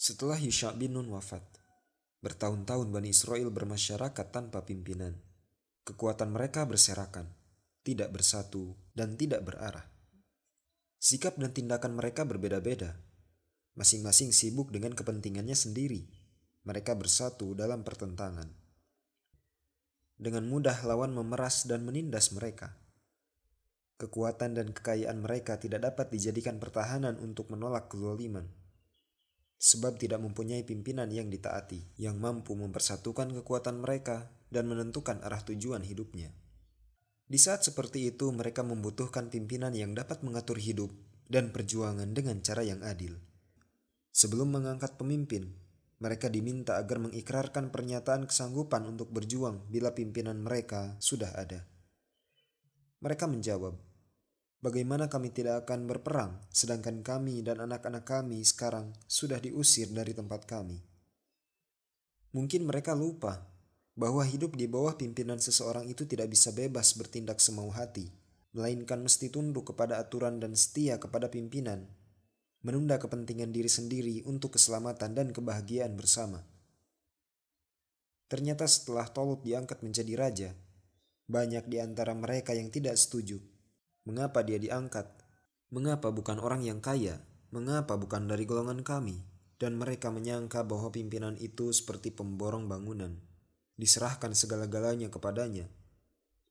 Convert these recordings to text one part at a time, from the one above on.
Setelah Yusha' bin Nun wafat, bertahun-tahun Bani Israel bermasyarakat tanpa pimpinan. Kekuatan mereka berserakan, tidak bersatu, dan tidak berarah. Sikap dan tindakan mereka berbeda-beda. Masing-masing sibuk dengan kepentingannya sendiri. Mereka bersatu dalam pertentangan. Dengan mudah lawan memeras dan menindas mereka. Kekuatan dan kekayaan mereka tidak dapat dijadikan pertahanan untuk menolak kezaliman. Sebab tidak mempunyai pimpinan yang ditaati, yang mampu mempersatukan kekuatan mereka dan menentukan arah tujuan hidupnya. Di saat seperti itu, mereka membutuhkan pimpinan yang dapat mengatur hidup dan perjuangan dengan cara yang adil. Sebelum mengangkat pemimpin, mereka diminta agar mengikrarkan pernyataan kesanggupan untuk berjuang bila pimpinan mereka sudah ada. Mereka menjawab, "Bagaimana kami tidak akan berperang, sedangkan kami dan anak-anak kami sekarang sudah diusir dari tempat kami?" Mungkin mereka lupa bahwa hidup di bawah pimpinan seseorang itu tidak bisa bebas bertindak semau hati, melainkan mesti tunduk kepada aturan dan setia kepada pimpinan, menunda kepentingan diri sendiri untuk keselamatan dan kebahagiaan bersama. Ternyata setelah Tolut diangkat menjadi raja, banyak di antara mereka yang tidak setuju. Mengapa dia diangkat? Mengapa bukan orang yang kaya? Mengapa bukan dari golongan kami? Dan mereka menyangka bahwa pimpinan itu seperti pemborong bangunan. Diserahkan segala-galanya kepadanya.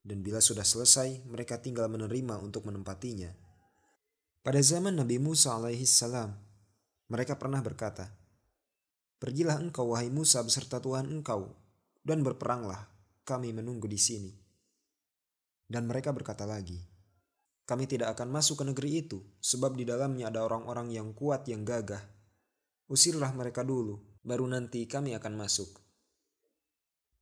Dan bila sudah selesai, mereka tinggal menerima untuk menempatinya. Pada zaman Nabi Musa alaihissalam, mereka pernah berkata, "Pergilah engkau wahai Musa beserta Tuhan engkau, dan berperanglah, kami menunggu di sini." Dan mereka berkata lagi, "Kami tidak akan masuk ke negeri itu, sebab di dalamnya ada orang-orang yang kuat yang gagah. Usirlah mereka dulu, baru nanti kami akan masuk."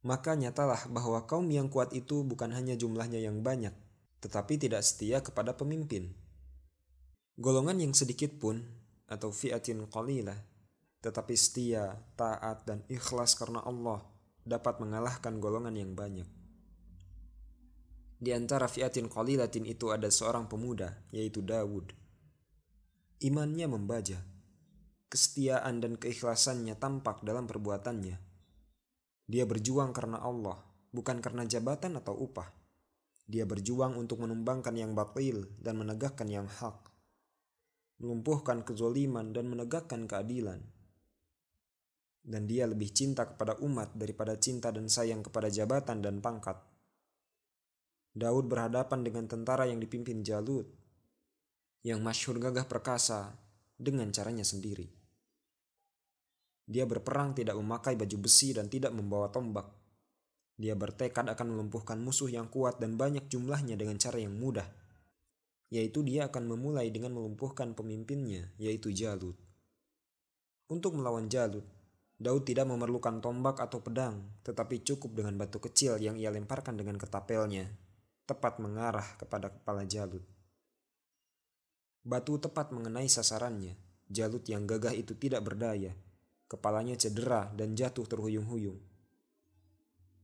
Maka nyatalah bahwa kaum yang kuat itu bukan hanya jumlahnya yang banyak, tetapi tidak setia kepada pemimpin. Golongan yang sedikit pun, atau fi'atin qalilah, tetapi setia, taat, dan ikhlas karena Allah, dapat mengalahkan golongan yang banyak. Di antara fi'atin qalilatin itu ada seorang pemuda, yaitu Dawud. Imannya membaja. Kesetiaan dan keikhlasannya tampak dalam perbuatannya. Dia berjuang karena Allah, bukan karena jabatan atau upah. Dia berjuang untuk menumbangkan yang batil dan menegakkan yang hak, melumpuhkan kezaliman dan menegakkan keadilan. Dan dia lebih cinta kepada umat daripada cinta dan sayang kepada jabatan dan pangkat. Daud berhadapan dengan tentara yang dipimpin Jalut, yang masyhur gagah perkasa dengan caranya sendiri. Dia berperang tidak memakai baju besi dan tidak membawa tombak. Dia bertekad akan melumpuhkan musuh yang kuat dan banyak jumlahnya dengan cara yang mudah, yaitu dia akan memulai dengan melumpuhkan pemimpinnya, yaitu Jalut. Untuk melawan Jalut, Daud tidak memerlukan tombak atau pedang, tetapi cukup dengan batu kecil yang ia lemparkan dengan ketapelnya, tepat mengarah kepada kepala Jalut. Batu tepat mengenai sasarannya. Jalut yang gagah itu tidak berdaya. Kepalanya cedera dan jatuh terhuyung-huyung.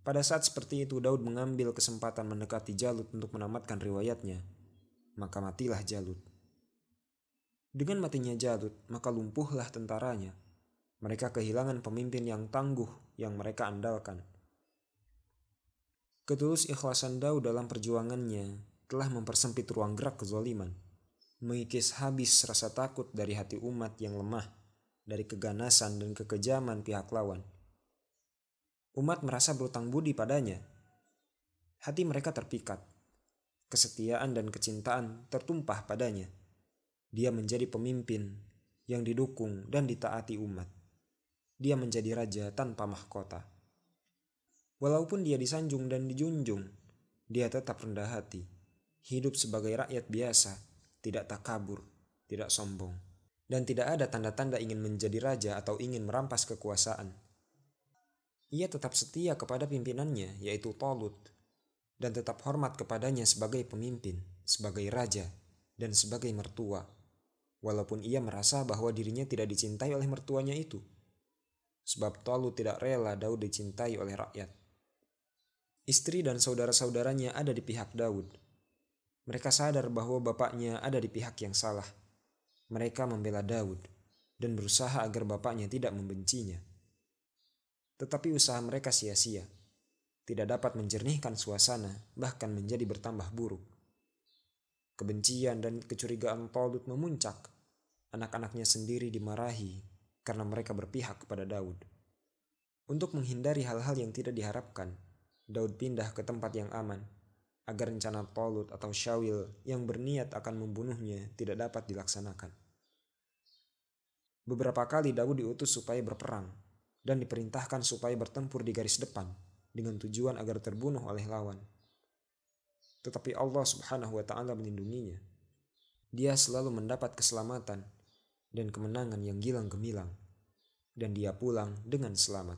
Pada saat seperti itu, Daud mengambil kesempatan mendekati Jalut untuk menamatkan riwayatnya. Maka matilah Jalut. Dengan matinya Jalut, maka lumpuhlah tentaranya. Mereka kehilangan pemimpin yang tangguh yang mereka andalkan. Ketulus ikhlasan Daud dalam perjuangannya telah mempersempit ruang gerak kezaliman, mengikis habis rasa takut dari hati umat yang lemah, dari keganasan dan kekejaman pihak lawan. Umat merasa berutang budi padanya. Hati mereka terpikat. Kesetiaan dan kecintaan tertumpah padanya. Dia menjadi pemimpin yang didukung dan ditaati umat. Dia menjadi raja tanpa mahkota. Walaupun dia disanjung dan dijunjung, dia tetap rendah hati. Hidup sebagai rakyat biasa, tidak takabur, tidak sombong. Dan tidak ada tanda-tanda ingin menjadi raja atau ingin merampas kekuasaan. Ia tetap setia kepada pimpinannya, yaitu Tolut, dan tetap hormat kepadanya sebagai pemimpin, sebagai raja, dan sebagai mertua. Walaupun ia merasa bahwa dirinya tidak dicintai oleh mertuanya itu. Sebab Tolut tidak rela Daud dicintai oleh rakyat. Istri dan saudara-saudaranya ada di pihak Daud. Mereka sadar bahwa bapaknya ada di pihak yang salah. Mereka membela Daud. dan berusaha agar bapaknya tidak membencinya. Tetapi usaha mereka sia-sia, tidak dapat menjernihkan suasana, bahkan menjadi bertambah buruk. Kebencian dan kecurigaan Talut memuncak. Anak-anaknya sendiri dimarahi karena mereka berpihak kepada Daud. Untuk menghindari hal-hal yang tidak diharapkan, Daud pindah ke tempat yang aman, agar rencana Talut atau Syawil yang berniat akan membunuhnya tidak dapat dilaksanakan. Beberapa kali Daud diutus supaya berperang, dan diperintahkan supaya bertempur di garis depan, dengan tujuan agar terbunuh oleh lawan. Tetapi Allah Subhanahu wa Ta'ala melindunginya. Dia selalu mendapat keselamatan dan kemenangan yang gilang gemilang, dan dia pulang dengan selamat.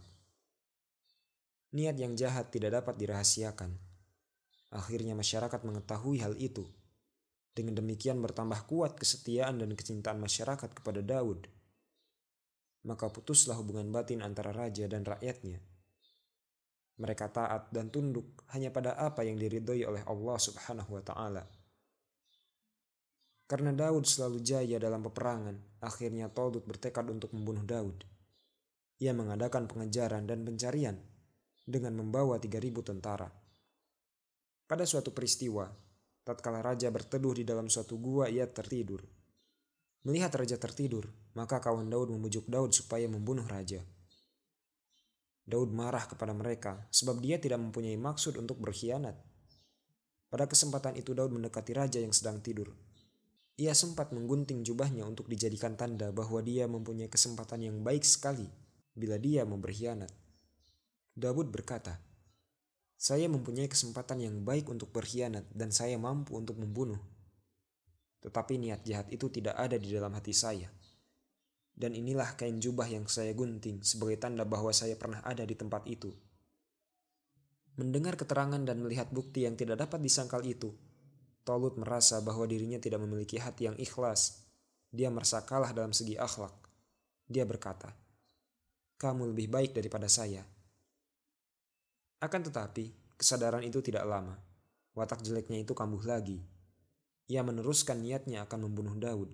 Niat yang jahat tidak dapat dirahasiakan. Akhirnya masyarakat mengetahui hal itu. Dengan demikian bertambah kuat kesetiaan dan kecintaan masyarakat kepada Daud. Maka putuslah hubungan batin antara raja dan rakyatnya. Mereka taat dan tunduk hanya pada apa yang diridhoi oleh Allah Subhanahu wa Ta'ala. Karena Daud selalu jaya dalam peperangan, akhirnya Talut bertekad untuk membunuh Daud. Ia mengadakan pengejaran dan pencarian dengan membawa 3.000 tentara. Pada suatu peristiwa, tatkala raja berteduh di dalam suatu gua, ia tertidur. Melihat raja tertidur, maka kawan Daud membujuk Daud supaya membunuh raja. Daud marah kepada mereka sebab dia tidak mempunyai maksud untuk berkhianat. Pada kesempatan itu Daud mendekati raja yang sedang tidur. Ia sempat menggunting jubahnya untuk dijadikan tanda bahwa dia mempunyai kesempatan yang baik sekali bila dia mau berkhianat. Daud berkata, "Saya mempunyai kesempatan yang baik untuk berkhianat dan saya mampu untuk membunuh. Tetapi niat jahat itu tidak ada di dalam hati saya. Dan inilah kain jubah yang saya gunting sebagai tanda bahwa saya pernah ada di tempat itu." Mendengar keterangan dan melihat bukti yang tidak dapat disangkal itu, Talut merasa bahwa dirinya tidak memiliki hati yang ikhlas. Dia merasa kalah dalam segi akhlak. Dia berkata, "Kamu lebih baik daripada saya." Akan tetapi, kesadaran itu tidak lama. Watak jeleknya itu kambuh lagi. Ia meneruskan niatnya akan membunuh Daud.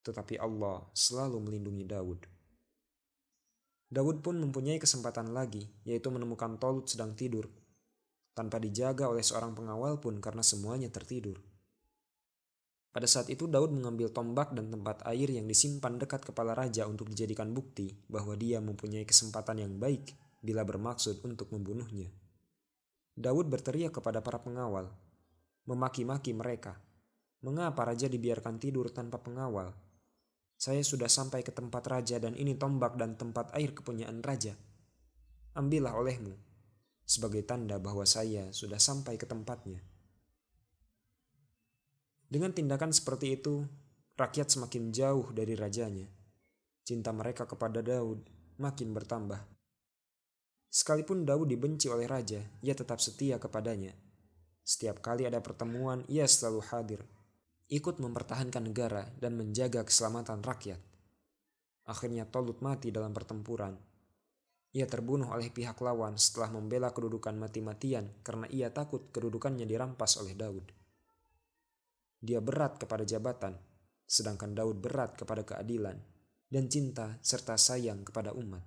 Tetapi Allah selalu melindungi Daud. Daud pun mempunyai kesempatan lagi, yaitu menemukan Talut sedang tidur, tanpa dijaga oleh seorang pengawal pun karena semuanya tertidur. Pada saat itu Daud mengambil tombak dan tempat air yang disimpan dekat kepala raja untuk dijadikan bukti bahwa dia mempunyai kesempatan yang baik bila bermaksud untuk membunuhnya. Daud berteriak kepada para pengawal, memaki-maki mereka. "Mengapa raja dibiarkan tidur tanpa pengawal? Saya sudah sampai ke tempat raja dan ini tombak dan tempat air kepunyaan raja. Ambillah olehmu, sebagai tanda bahwa saya sudah sampai ke tempatnya." Dengan tindakan seperti itu, rakyat semakin jauh dari rajanya. Cinta mereka kepada Daud makin bertambah. Sekalipun Daud dibenci oleh raja, ia tetap setia kepadanya. Setiap kali ada pertemuan, ia selalu hadir, ikut mempertahankan negara dan menjaga keselamatan rakyat. Akhirnya Talut mati dalam pertempuran. Ia terbunuh oleh pihak lawan setelah membela kedudukan mati-matian karena ia takut kedudukannya dirampas oleh Daud. Dia berat kepada jabatan, sedangkan Daud berat kepada keadilan dan cinta serta sayang kepada umat.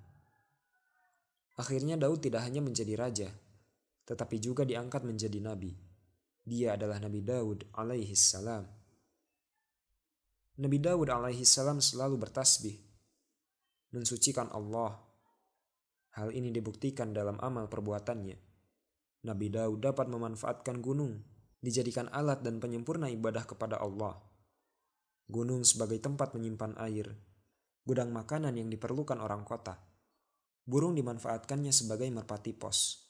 Akhirnya Daud tidak hanya menjadi raja, tetapi juga diangkat menjadi nabi. Dia adalah Nabi Daud alaihi salam. Nabi Daud alaihi salam selalu bertasbih, mensucikan Allah. Hal ini dibuktikan dalam amal perbuatannya. Nabi Daud dapat memanfaatkan gunung, dijadikan alat dan penyempurna ibadah kepada Allah. Gunung sebagai tempat menyimpan air, gudang makanan yang diperlukan orang kota. Burung dimanfaatkannya sebagai merpati pos.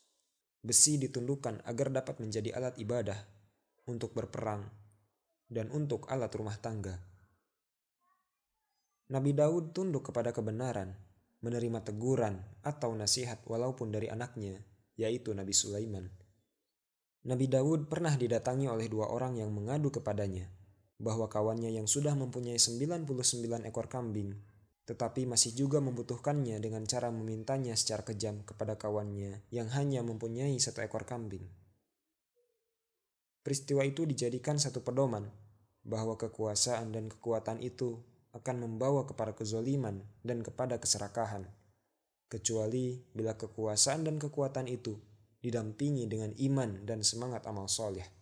Besi ditundukkan agar dapat menjadi alat ibadah, untuk berperang, dan untuk alat rumah tangga. Nabi Daud tunduk kepada kebenaran, menerima teguran atau nasihat walaupun dari anaknya, yaitu Nabi Sulaiman. Nabi Daud pernah didatangi oleh 2 orang yang mengadu kepadanya, bahwa kawannya yang sudah mempunyai 99 ekor kambing, tetapi masih juga membutuhkannya dengan cara memintanya secara kejam kepada kawannya yang hanya mempunyai 1 ekor kambing. Peristiwa itu dijadikan satu pedoman bahwa kekuasaan dan kekuatan itu akan membawa kepada kezoliman dan kepada keserakahan, kecuali bila kekuasaan dan kekuatan itu didampingi dengan iman dan semangat amal soleh.